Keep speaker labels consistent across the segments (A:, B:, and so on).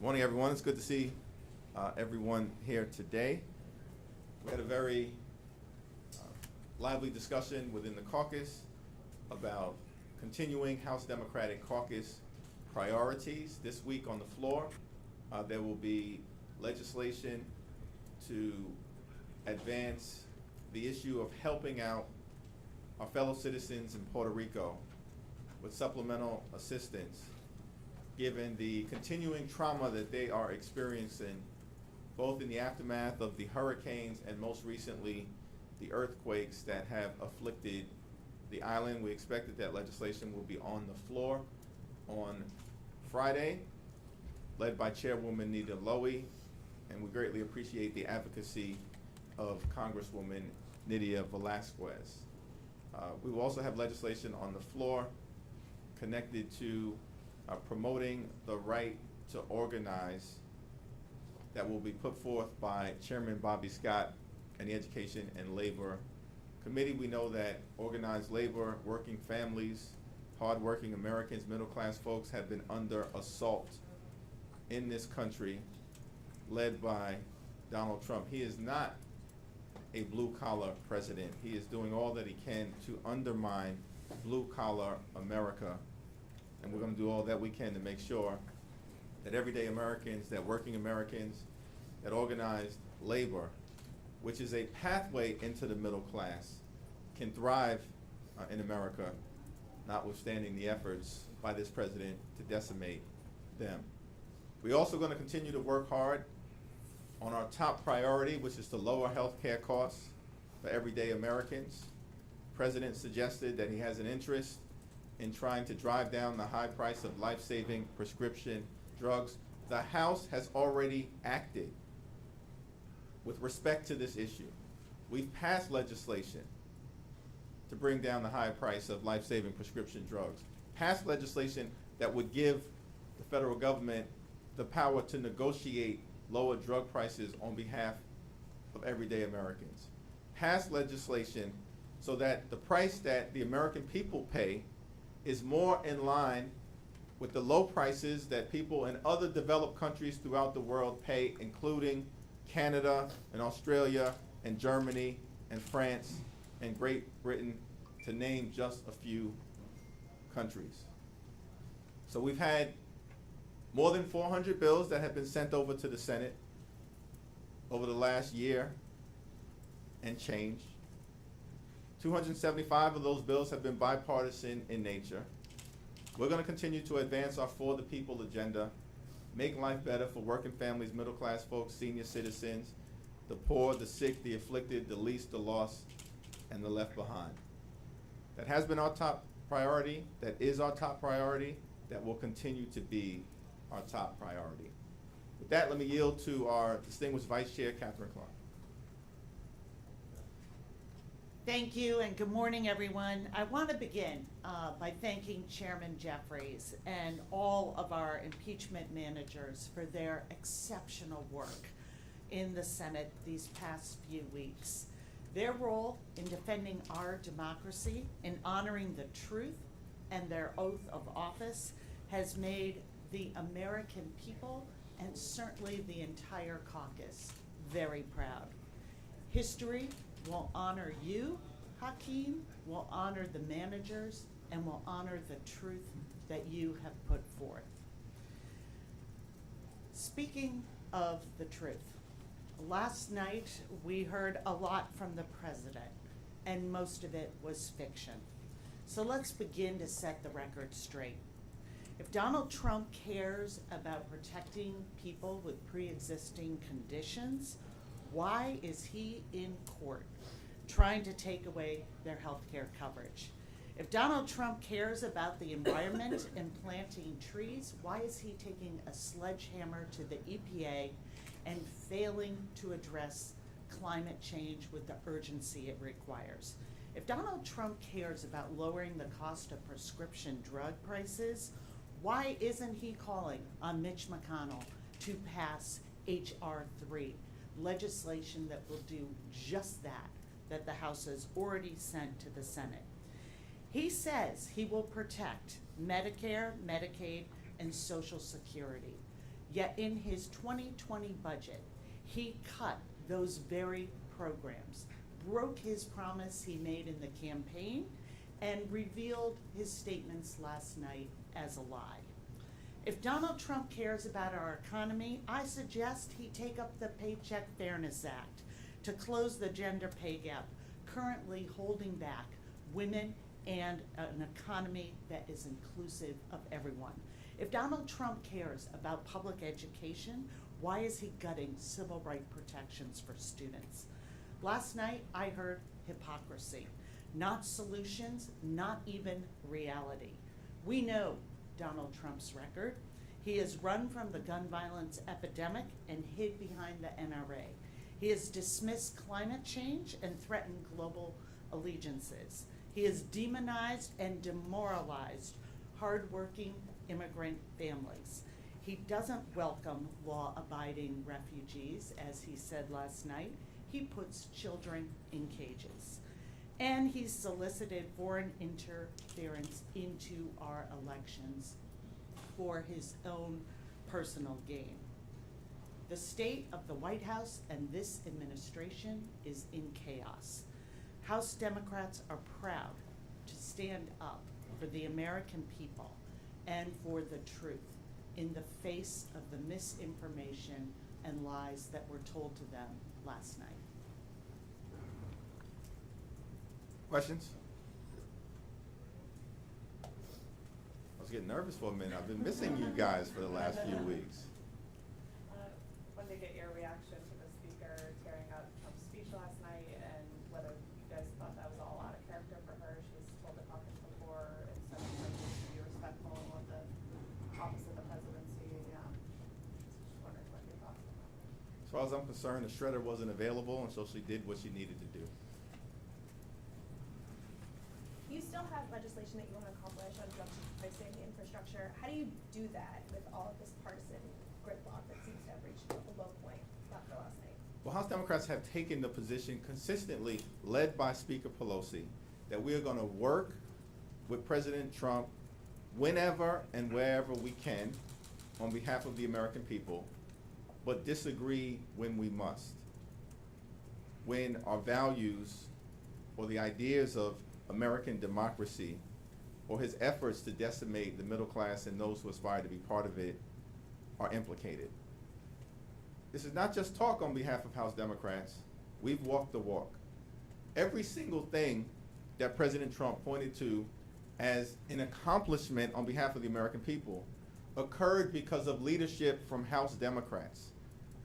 A: Morning, everyone. It's good to see everyone here today. We had a very lively discussion within the caucus about continuing House Democratic Caucus priorities. This week on the floor, there will be legislation to advance the issue of helping out our fellow citizens in Puerto Rico with supplemental assistance, given the continuing trauma that they are experiencing, both in the aftermath of the hurricanes and most recently the earthquakes that have afflicted the island. We expect that legislation will be on the floor on Friday, led by Chairwoman Nita Lowey, and we greatly appreciate the advocacy of Congresswoman Nydia Velázquez. We will also have legislation on the floor connected to promoting the right to organize that will be put forth by Chairman Bobby Scott and the Education and Labor Committee. We know that organized labor, working families, hardworking Americans, middle-class folks have been under assault in this country led by Donald Trump. He is not a blue-collar president. He is doing all that he can to undermine blue-collar America. And we're going to do all that we can to make sure that everyday Americans, that working Americans, that organized labor, which is a pathway into the middle class, can thrive in America, notwithstanding the efforts by this president to decimate them. We're also going to continue to work hard on our top priority, which is to lower health care costs for everyday Americans. The president suggested that he has an interest in trying to drive down the high price of life-saving prescription drugs. The House has already acted with respect to this issue. We've passed legislation to bring down the high price of life-saving prescription drugs, passed legislation that would give the federal government the power to negotiate lower drug prices on behalf of everyday Americans, passed legislation so that the price that the American people pay is more in line with the low prices that people in other developed countries throughout the world pay, including Canada and Australia and Germany and France and Great Britain, to name just a few countries. So we've had more than 400 bills that have been sent over to the Senate over the last year and change. 275 of those bills have been bipartisan in nature. We're going to continue to advance our For the People agenda, make life better for working families, middle-class folks, senior citizens, the poor, the sick, the afflicted, the least, the lost, and the left behind. That has been our top priority, that is our top priority, that will continue to be our top priority. With that, let me yield to our distinguished Vice Chair, Catherine Clark.
B: Thank you, and good morning, everyone. I want to begin by thanking Chairman Jeffries and all of our impeachment managers for their exceptional work in the Senate these past few weeks. Their role in defending our democracy, in honoring the truth and their oath of office, has made the American people and certainly the entire caucus very proud. History will honor you, Hakeem, will honor the managers, and will honor the truth that you have put forth. Speaking of the truth, last night we heard a lot from the president, and most of it was fiction. So let's begin to set the record straight. If Donald Trump cares about protecting people with pre-existing conditions, why is he in court trying to take away their health care coverage? If Donald Trump cares about the environment and planting trees, why is he taking a sledgehammer to the EPA and failing to address climate change with the urgency it requires? If Donald Trump cares about lowering the cost of prescription drug prices, why isn't he calling on Mitch McConnell to pass H.R. 3, legislation that will do just that the House has already sent to the Senate? He says he will protect Medicare, Medicaid, and Social Security. Yet in his 2020 budget, he cut those very programs, broke his promise he made in the campaign, and revealed his statements last night as a lie. If Donald Trump cares about our economy, I suggest he take up the Paycheck Fairness Act to close the gender pay gap currently holding back women and an economy that is inclusive of everyone. If Donald Trump cares about public education, why is he gutting civil rights protections for students? Last night, I heard hypocrisy, not solutions, not even reality. We know Donald Trump's record. He has run from the gun violence epidemic and hid behind the NRA. He has dismissed climate change and threatened global allegiances. He has demonized and demoralized hardworking immigrant families. He doesn't welcome law-abiding refugees, as he said last night. He puts children in cages. And he's solicited foreign interference into our elections for his own personal gain. The state of the White House and this administration is in chaos. House Democrats are proud to stand up for the American people and for the truth in the face of the misinformation and lies that were told to them last night.
A: Questions? I was getting nervous for a minute. I've been missing you guys for the last few weeks.
C: Wanted to get your reaction to the speaker tearing up Trump's speech last night, and whether you guys thought that was all out of character for her. She was told to caucus before instead of to be respectful and want the office of the presidency. Just wondering what your thoughts on that.
A: As far as I'm concerned, the shredder wasn't available, and so she did what she needed to do.
D: You still have legislation that you want to accomplish on drug pricing infrastructure. How do you do that with all of this partisan gridlock that seems to have reached a low point after last night?
A: Well, House Democrats have taken the position consistently, led by Speaker Pelosi, that we are going to work with President Trump whenever and wherever we can on behalf of the American people, but disagree when we must. When our values or the ideas of American democracy or his efforts to decimate the middle class and those who aspire to be part of it are implicated. This is not just talk on behalf of House Democrats. We've walked the walk. Every single thing that President Trump pointed to as an accomplishment on behalf of the American people occurred because of leadership from House Democrats.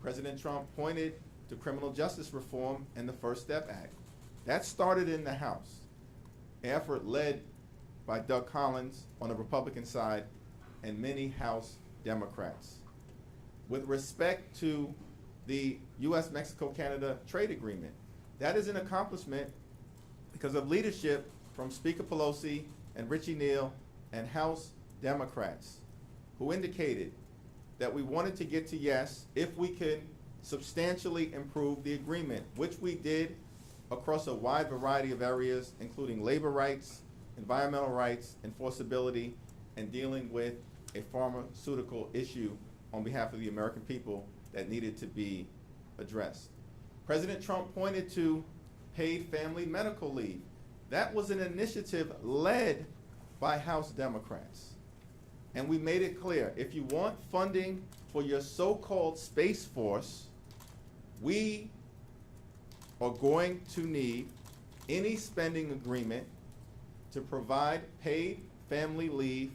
A: President Trump pointed to criminal justice reform and the First Step Act. That started in the House. An effort led by Doug Collins on the Republican side and many House Democrats. With respect to the U.S.-Mexico-Canada trade agreement, that is an accomplishment because of leadership from Speaker Pelosi and Richie Neal and House Democrats, who indicated that we wanted to get to yes if we could substantially improve the agreement, which we did across a wide variety of areas, including labor rights, environmental rights, enforceability, and dealing with a pharmaceutical issue on behalf of the American people that needed to be addressed. President Trump pointed to paid family medical leave. That was an initiative led by House Democrats. And we made it clear, if you want funding for your so-called Space Force, we are going to need any spending agreement to provide paid family leave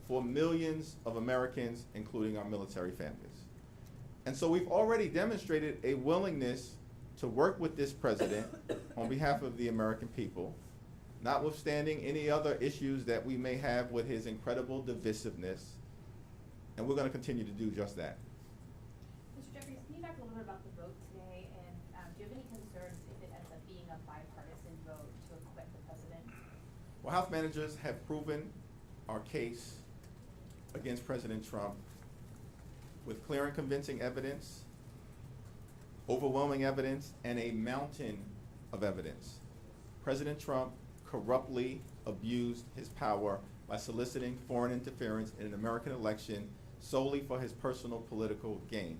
A: for millions of Americans, including our military families. And so we've already demonstrated a willingness to work with this president on behalf of the American people, notwithstanding any other issues that we may have with his incredible divisiveness, and we're going to continue to do just that.
E: Mr. Jeffries, can you talk a little bit about the vote today, and do you have any concerns if it ends up being a bipartisan vote to acquit the president?
A: Well, House managers have proven our case against President Trump with clear and convincing evidence, overwhelming evidence, and a mountain of evidence. President Trump corruptly abused his power by soliciting foreign interference in an American election solely for his personal political gain.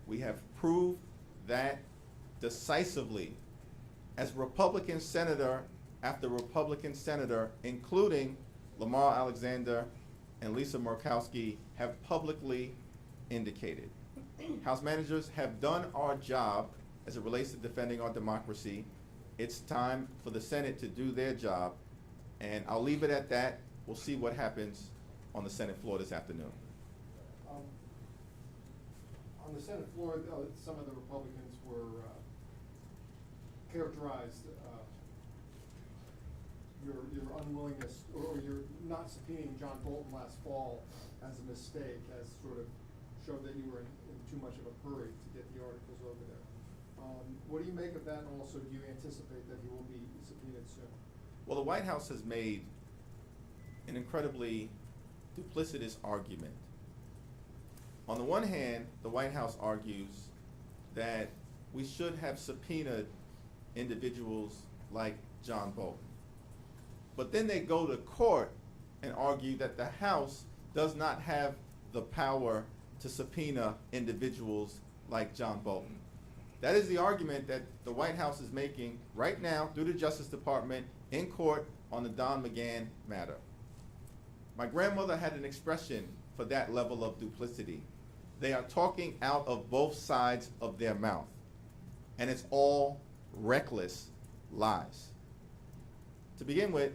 A: We have proved that decisively as Republican senator after Republican senator, including Lamar Alexander and Lisa Murkowski, have publicly indicated. House managers have done our job as it relates to defending our democracy. It's time for the Senate to do their job, and I'll leave it at that. We'll see what happens on the Senate floor this afternoon.
F: On the Senate floor, some of the Republicans were characterized your unwillingness, or your not subpoenaing John Bolton last fall as a mistake, as sort of showed that you were in too much of a hurry to get the articles over there. What do you make of that, and also do you anticipate that he will be subpoenaed soon?
A: Well, the White House has made an incredibly duplicitous argument. On the one hand, the White House argues that we should have subpoenaed individuals like John Bolton. But then they go to court and argue that the House does not have the power to subpoena individuals like John Bolton. That is the argument that the White House is making right now through the Justice Department in court on the Don McGahn matter. My grandmother had an expression for that level of duplicity. They are talking out of both sides of their mouth, and it's all reckless lies. To begin with,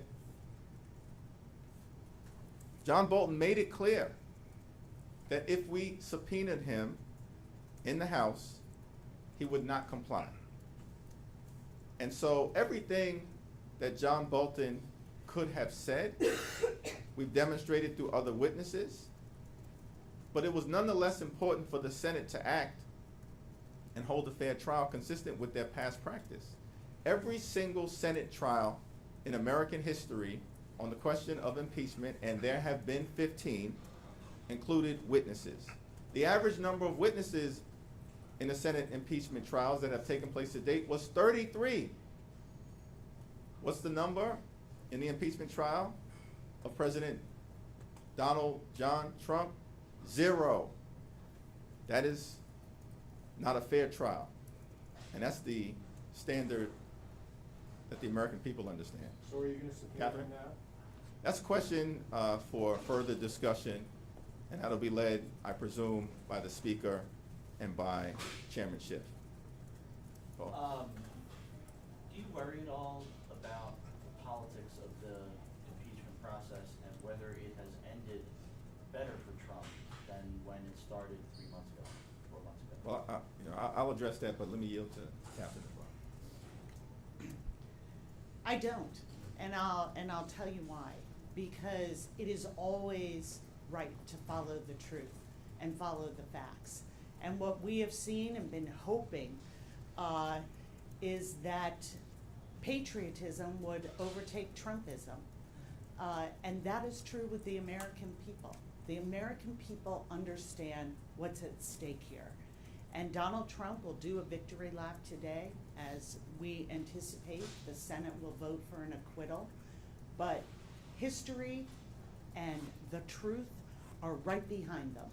A: John Bolton made it clear that if we subpoenaed him in the House, he would not comply. And so everything that John Bolton could have said, we've demonstrated through other witnesses, but it was nonetheless important for the Senate to act and hold a fair trial consistent with their past practice. Every single Senate trial in American history on the question of impeachment, and there have been 15, included witnesses. The average number of witnesses in the Senate impeachment trials that have taken place to date was 33. What's the number in the impeachment trial of President Donald John Trump? 0. That is not a fair trial. And that's the standard that the American people understand.
F: So are you going to subpoena
A: Catherine?
F: him now?
A: That's a question for further discussion, and that'll be led, I presume, by the Speaker and by Chairman Schiff. Paul?
G: Do you worry at all about the politics of the impeachment process and whether it has ended better for Trump than when it started 3 months ago, 4 months ago?
A: Well, I'll address that, but let me yield to Catherine as well.
B: I don't, and I'll tell you why. Because it is always right to follow the truth and follow the facts. And what we have seen and been hoping is that patriotism would overtake Trumpism. And that is true with the American people. The American people understand what's at stake here. And Donald Trump will do a victory lap today, as we anticipate the Senate will vote for an acquittal. But history and the truth are right behind them,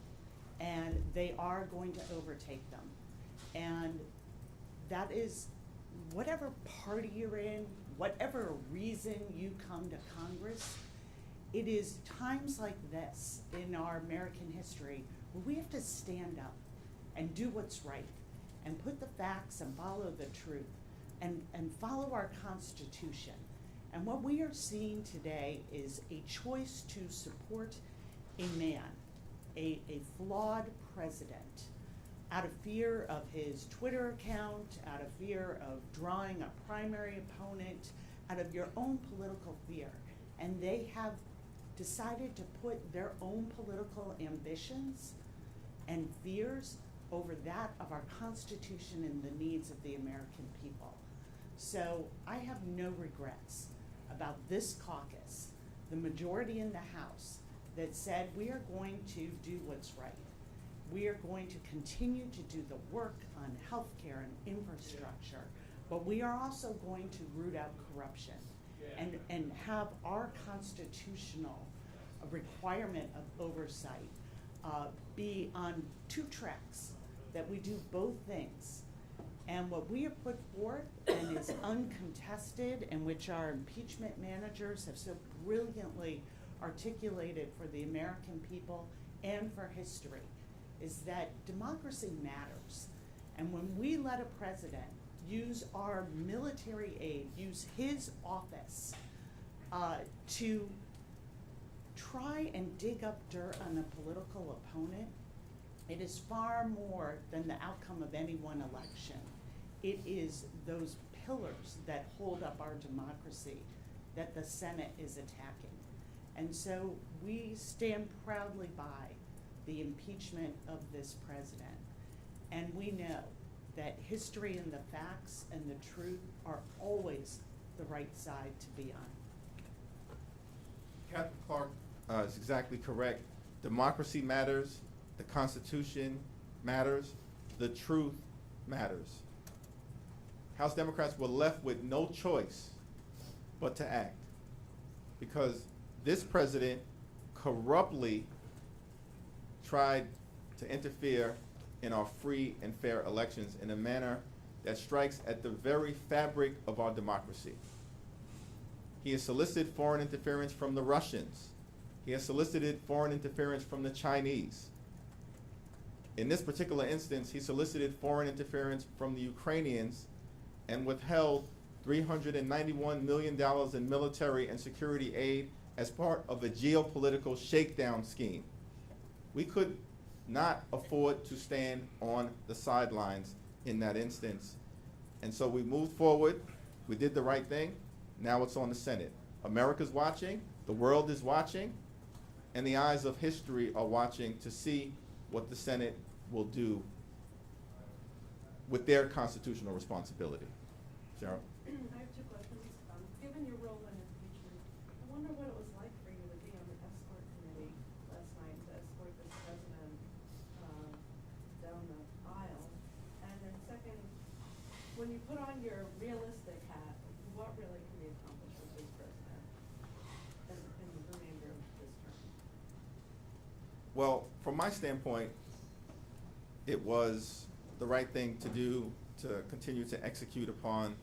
B: and they are going to overtake them. And that is, whatever party you're in, whatever reason you come to Congress, it is times like this in our American history where we have to stand up and do what's right and put the facts and follow the truth and follow our Constitution. And what we are seeing today is a choice to support a man, a flawed president, out of fear of his Twitter account, out of fear of drawing a primary opponent, out of your own political fear. And they have decided to put their own political ambitions and fears over that of our Constitution and the needs of the American people. So I have no regrets about this caucus, the majority in the House, that said we are going to do what's right. We are going to continue to do the work on healthcare and infrastructure, but we are also going to root out corruption and have our constitutional requirement of oversight be on two tracks, that we do both things. And what we have put forth and is uncontested, and which our impeachment managers have so brilliantly articulated for the American people and for history, is that democracy matters. And when we let a president use our military aid, use his office to try and dig up dirt on a political opponent, it is far more than the outcome of any one election. It is those pillars that hold up our democracy that the Senate is attacking. And so we stand proudly by the impeachment of this president. And we know that history and the facts and the truth are always the right side to be on.
A: Captain Clark is exactly correct. Democracy matters, the Constitution matters, the truth matters. House Democrats were left with no choice but to act, because this president corruptly tried to interfere in our free and fair elections in a manner that strikes at the very fabric of our democracy. He has solicited foreign interference from the Russians. He has solicited foreign interference from the Chinese. In this particular instance, he solicited foreign interference from the Ukrainians and withheld $391 million in military and security aid as part of a geopolitical shakedown scheme. We could not afford to stand on the sidelines in that instance. And so we moved forward, we did the right thing, now it's on the Senate. America's watching, the world is watching, and the eyes of history are watching to see what the Senate will do with their constitutional responsibility. Cheryl?
H: I have two questions. Given your role in impeachment, I wonder what it was like for you to be on the escort committee last night to escort this president down the aisle. And then second, when you put on your realistic hat, what really can be accomplished with this president in the remainder of this term?
A: Well, from my standpoint, it was the right thing to do to continue to execute upon,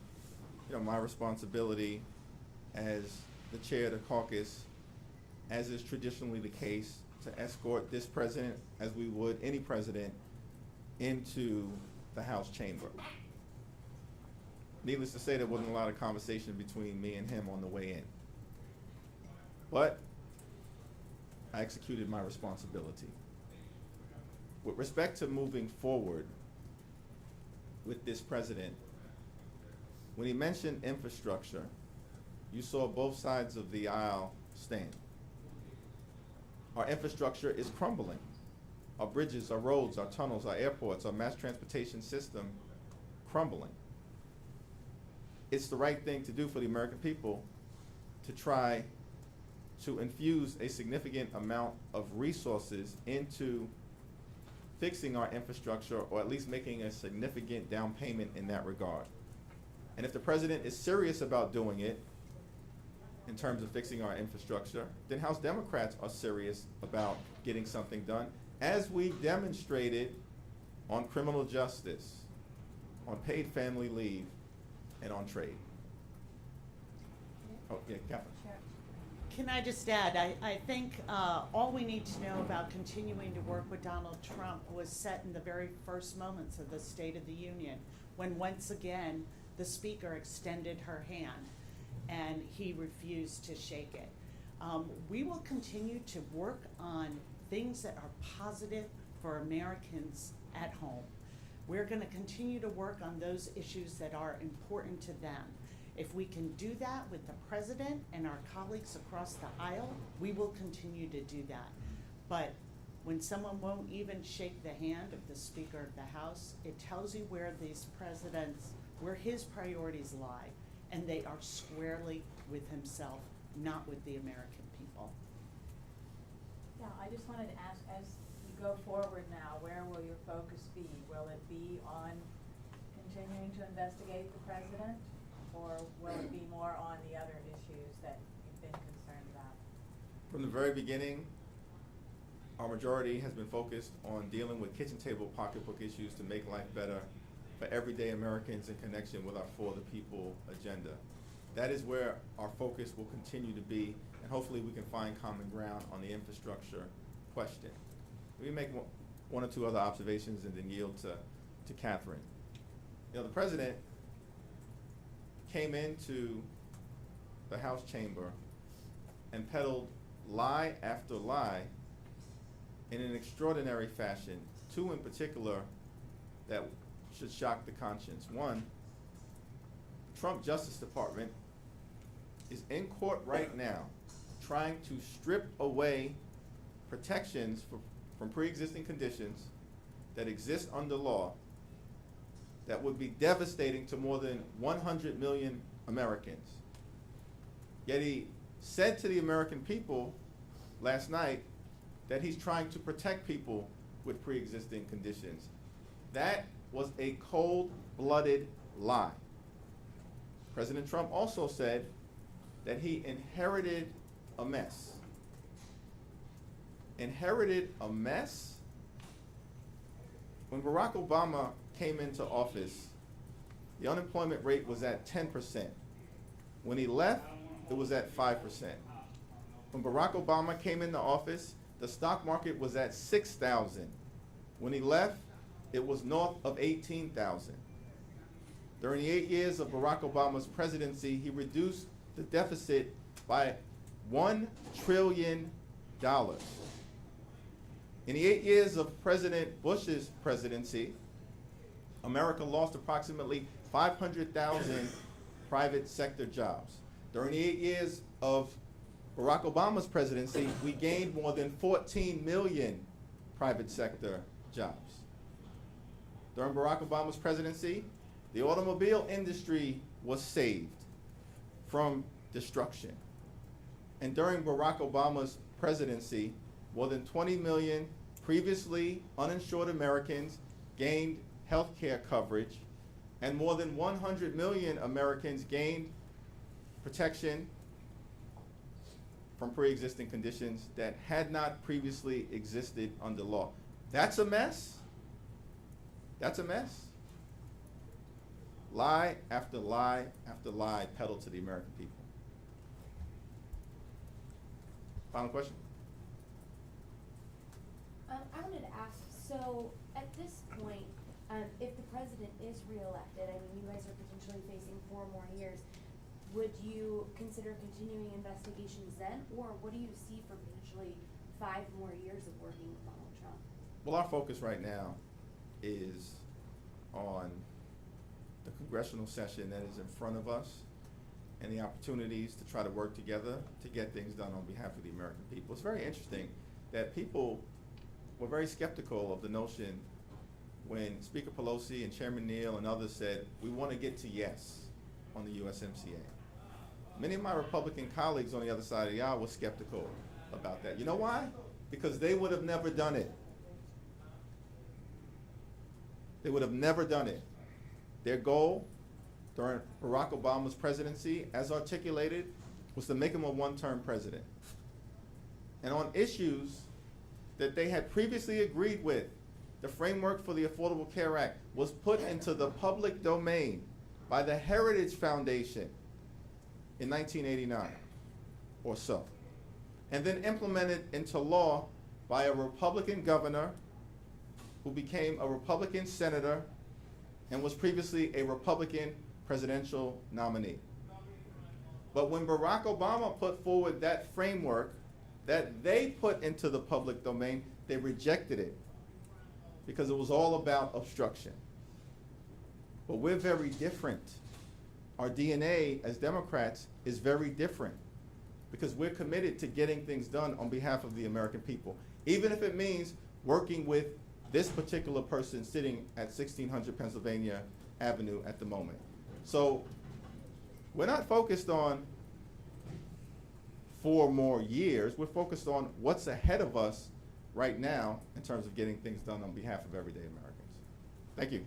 A: my responsibility as the chair of the caucus, as is traditionally the case, to escort this president, as we would any president, into the House chamber. Needless to say, there wasn't a lot of conversation between me and him on the way in. But I executed my responsibility. With respect to moving forward with this president, when he mentioned infrastructure, you saw both sides of the aisle stand. Our infrastructure is crumbling. Our bridges, our roads, our tunnels, our airports, our mass transportation system crumbling. It's the right thing to do for the American people to try to infuse a significant amount of resources into fixing our infrastructure, or at least making a significant down payment in that regard. And if the president is serious about doing it in terms of fixing our infrastructure, then House Democrats are serious about getting something done, as we demonstrated on criminal justice, on paid family leave, and on trade. Oh, yeah, Catherine.
B: Can I just add, I think all we need to know about continuing to work with Donald Trump was set in the very first moments of the State of the Union, when once again the Speaker extended her hand and he refused to shake it. We will continue to work on things that are positive for Americans at home. We're going to continue to work on those issues that are important to them. If we can do that with the president and our colleagues across the aisle, we will continue to do that. But when someone won't even shake the hand of the Speaker of the House, it tells you where where his priorities lie, and they are squarely with himself, not with the American people.
I: Yeah, I just wanted to ask, as you go forward now, where will your focus be? Will it be on continuing to investigate the president, or will it be more on the other issues that you've been concerned about?
A: From the very beginning, our majority has been focused on dealing with kitchen table pocketbook issues to make life better for everyday Americans in connection with our For the People agenda. That is where our focus will continue to be, and hopefully we can find common ground on the infrastructure question. Let me make one or two other observations and then yield to Catherine. You know, the president came into the House chamber and peddled lie after lie in an extraordinary fashion, two in particular that should shock the conscience. One, the Trump Justice Department is in court right now trying to strip away protections from pre-existing conditions that exist under law that would be devastating to more than 100 million Americans. Yet he said to the American people last night that he's trying to protect people with pre-existing conditions. That was a cold-blooded lie. President Trump also said that he inherited a mess. Inherited a mess? When Barack Obama came into office, the unemployment rate was at 10%. When he left, it was at 5%. When Barack Obama came into office, the stock market was at 6,000. When he left, it was north of 18,000. During the 8 years of Barack Obama's presidency, he reduced the deficit by $1 trillion. In the 8 years of President Bush's presidency, America lost approximately 500,000 private sector jobs. During the 8 years of Barack Obama's presidency, we gained more than 14 million private sector jobs. During Barack Obama's presidency, the automobile industry was saved from destruction. And during Barack Obama's presidency, more than 20 million previously uninsured Americans gained health care coverage, and more than 100 million Americans gained protection from pre-existing conditions that had not previously existed under law. That's a mess? That's a mess? Lie after lie after lie peddled to the American people. Final question?
J: I wanted to ask, so at this point, if the president is reelected, I mean, you guys are potentially facing 4 more years, would you consider continuing investigations then, or what do you see for potentially 5 more years of working with Donald Trump?
A: Well, our focus right now is on the congressional session that is in front of us and the opportunities to try to work together to get things done on behalf of the American people. It's very interesting that people were very skeptical of the notion when Speaker Pelosi and Chairman Neal and others said, we want to get to yes on the USMCA. Many of my Republican colleagues on the other side of the aisle were skeptical about that. You know why? Because they would have never done it. They would have never done it. Their goal during Barack Obama's presidency, as articulated, was to make him a one-term president. And on issues that they had previously agreed with, the framework for the Affordable Care Act was put into the public domain by the Heritage Foundation in 1989 or so, and then implemented into law by a Republican governor who became a Republican senator and was previously a Republican presidential nominee. But when Barack Obama put forward that framework that they put into the public domain, they rejected it because it was all about obstruction. But we're very different. Our DNA as Democrats is very different because we're committed to getting things done on behalf of the American people, even if it means working with this particular person sitting at 1600 Pennsylvania Avenue at the moment. So we're not focused on 4 more years. We're focused on what's ahead of us right now in terms of getting things done on behalf of everyday Americans. Thank you.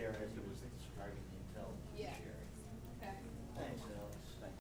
G: Chair, ask a